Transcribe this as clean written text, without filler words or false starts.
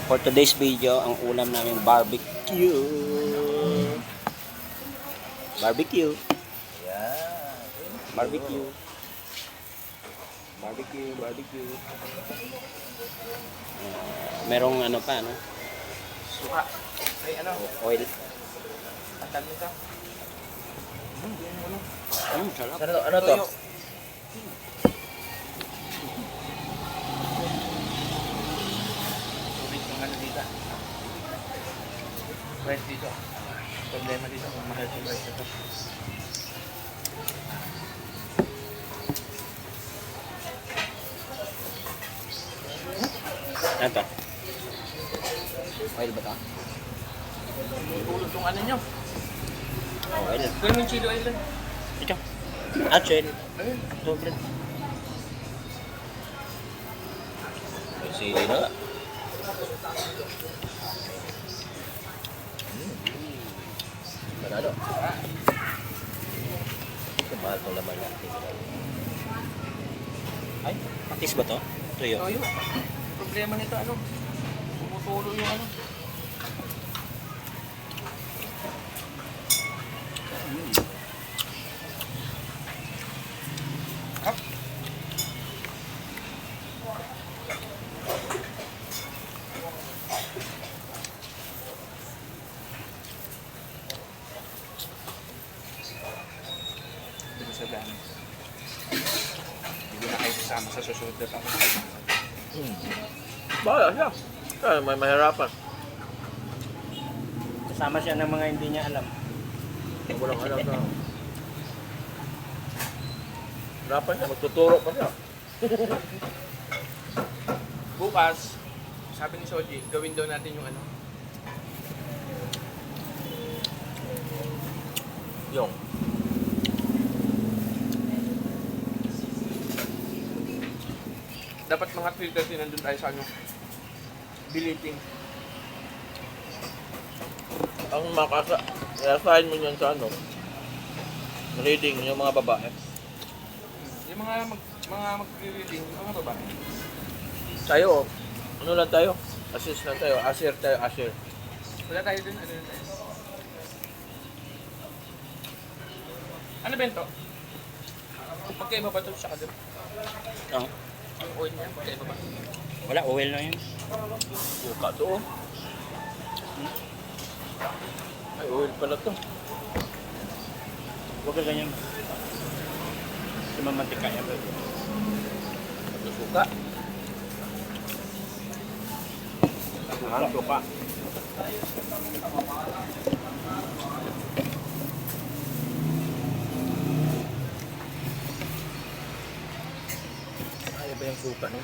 For today's video, ang ulam namin barbecue. Barbecue. Yan. Barbecue. Barbecue. Merong ano pa, no? Suka. Ay, ano? Oil. Tagal nito. Sarap. Ano to? Toyo. Tubig ng ano dito. Rice dito. Problema dito kung mahal yung rice ito. Ano to? Oil ba to? Tulog tong ano nyo. Oil. Gawin mo yung chili oil lang. Ito. Chill. Ayun. Ito, bro. May sili na. Manalo. Ito, mahal itong laman natin. Ay, patis ba to? Tuyo. Toyo. Problema nito ano? Tumutulo yung ano. Dito sa dami. Hindi na kayo sasama sa susunod na taon. Bala siya. Kaya may mahirapan. Kasama siya ng mga hindi niya alam. Walang alam na. Hirapan siya. Magtuturo pa siya. Bukas, sabi ni Soji, gawin daw natin yung ano. Yung. Dapat mga 3:30 nandun tayo sa ano. Deleting. Ang i-assign mo niyan sa ano. Reading yung mga babae. Yung mga magre-reading, yung mga babae. Tayo, ano lang tayo? Assist lang tayo. Asir tayo, asir. Wala tayo dun, ano tayo. Ano ba yun to? Magkaiba ba ito siya ka dun? Oh, Yung oil niya, magkaiba ba? wala, oil na yun. Suka to. Oh. Ay, oil pala to. Huwag ka ganyan. Sumamantika yan. Ito suka. Ang suka. Ayaw ba yung suka no?